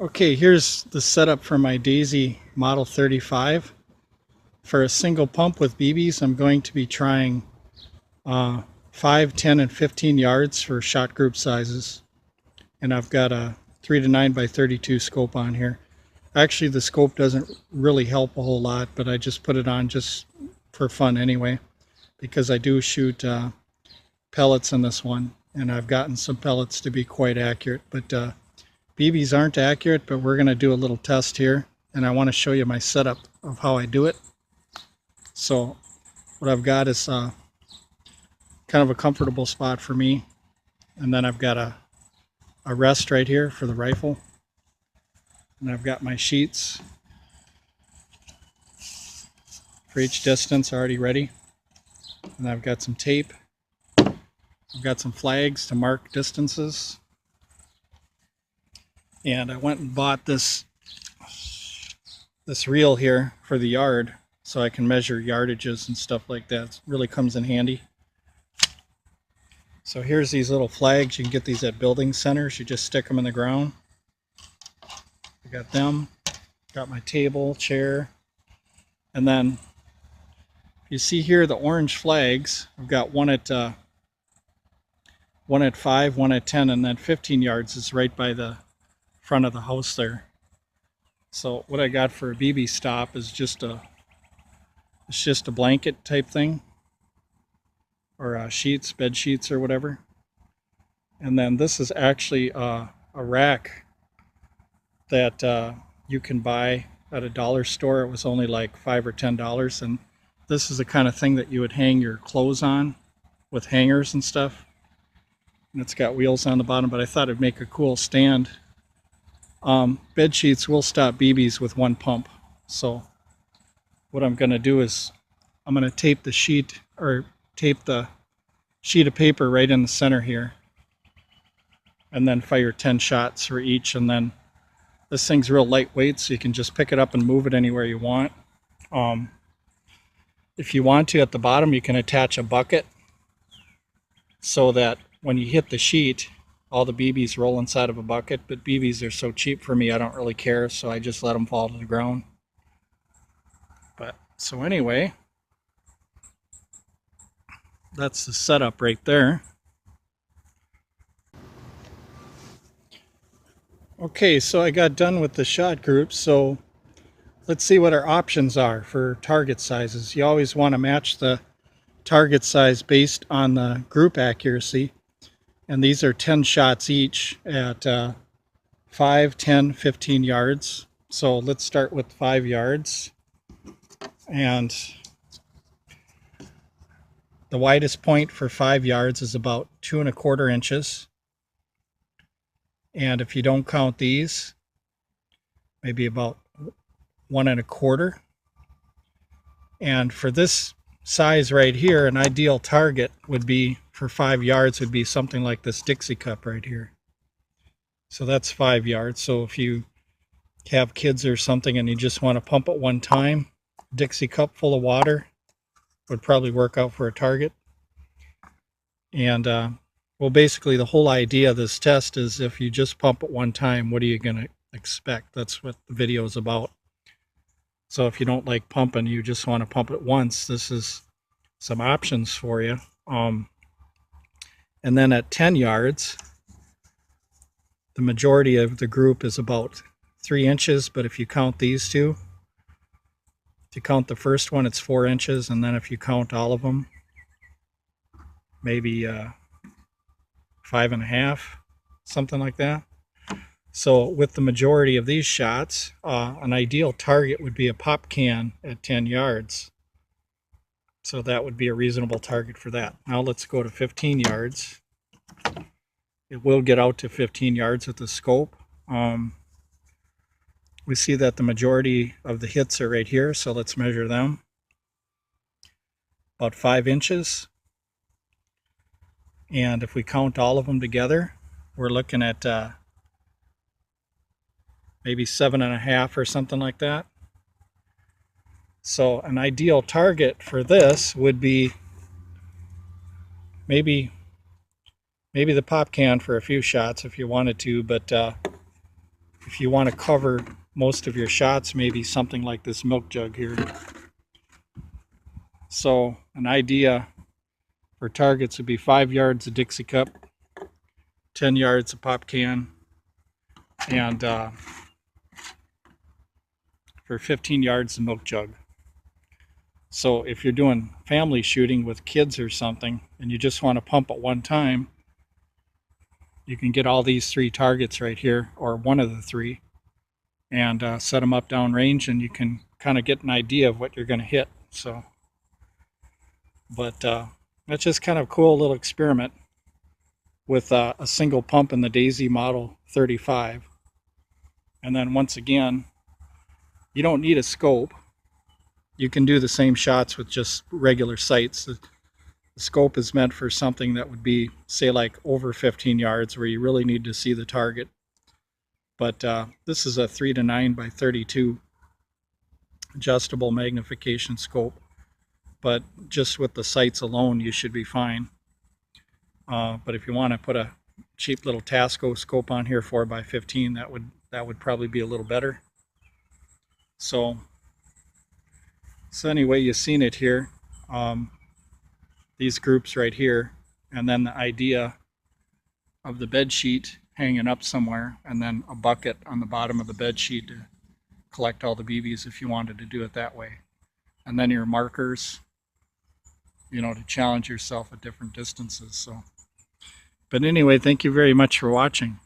Okay, here's the setup for my Daisy Model 35. For a single pump with BBs, I'm going to be trying uh, 5, 10, and 15 yards for shot group sizes. And I've got a 3 to 9 by 32 scope on here. Actually, the scope doesn't really help a whole lot, but I just put it on just for fun anyway, because I do shoot pellets in this one, and I've gotten some pellets to be quite accurate. But BBs aren't accurate, but we're going to do a little test here, and I want to show you my setup of how I do it. So what I've got is kind of a comfortable spot for me, and then I've got a rest right here for the rifle, and I've got my sheets for each distance already ready, and I've got some tape. I've got some flags to mark distances, and I went and bought this reel here for the yard so I can measure yardages and stuff like that. It really comes in handy. So here's these little flags. You can get these at building centers. You just stick them in the ground. I got them. Got my table, chair, and then you see here the orange flags. I've got one at 5, one at 10, and then 15 yards is right by the front of the house there. So what I got for a BB stop is just a blanket type thing, or sheets, bed sheets or whatever. And then this is actually a rack that you can buy at a dollar store. It was only like $5 or $10, and this is the kind of thing that you would hang your clothes on with hangers and stuff. And it's got wheels on the bottom, but I thought it'd make a cool stand. Bed sheets will stop BBs with one pump. So what I'm going to do is I'm going to tape the sheet of paper right in the center here, and then fire 10 shots for each. And then this thing's real lightweight, so you can just pick it up and move it anywhere you want. If you want to, at the bottom you can attach a bucket so that when you hit the sheet, all the BBs roll inside of a bucket. But BBs are so cheap for me, I don't really care, so I just let them fall to the ground. But so anyway, that's the setup right there. Okay, so I got done with the shot group, so let's see what our options are for target sizes. You always want to match the target size based on the group accuracy, and these are 10 shots each at 5, 10, 15 yards. So let's start with 5 yards, and the widest point for 5 yards is about 2¼ inches. And if you don't count these, maybe about 1¼ And for this size right here, an ideal target would be for 5 yards would be something like this Dixie cup right here. So that's 5 yards. So if you have kids or something and you just want to pump it one time, Dixie cup full of water would probably work out for a target. And well, basically the whole idea of this test is if you just pump it one time, what are you going to expect? That's what the video is about. So if you don't like pumping, you just want to pump it once, this is some options for you. And then at 10 yards, the majority of the group is about 3 inches, but if you count these two, if you count the first one, it's 4 inches, and then if you count all of them, maybe 5½, something like that. So with the majority of these shots, an ideal target would be a pop can at 10 yards. So that would be a reasonable target for that. Now let's go to 15 yards. It will get out to 15 yards with the scope. We see that the majority of the hits are right here, so let's measure them. About 5 inches. And if we count all of them together, we're looking at maybe 7½ or something like that. So an ideal target for this would be maybe the pop can for a few shots if you wanted to, but if you want to cover most of your shots, maybe something like this milk jug here. So an idea for targets would be 5 yards of Dixie cup, 10 yards of pop can, and for 15 yards of milk jug. So if you're doing family shooting with kids or something and you just want to pump at one time, you can get all these 3 targets right here, or one of the 3, and set them up downrange, and you can kind of get an idea of what you're going to hit. So, but that's just kind of a cool little experiment with a single pump in the Daisy Model 35. And then once again, you don't need a scope. You can do the same shots with just regular sights. The scope is meant for something that would be, say, like over 15 yards where you really need to see the target. But this is a 3:9 by 32 adjustable magnification scope. But just with the sights alone, you should be fine. But if you want to put a cheap little Tasco scope on here, 4x15, that would probably be a little better. So anyway, you've seen it here. These groups right here, and then the idea of the bed sheet hanging up somewhere, and then a bucket on the bottom of the bed sheet to collect all the BBs if you wanted to do it that way. And then your markers, you know, to challenge yourself at different distances. So, but anyway, thank you very much for watching.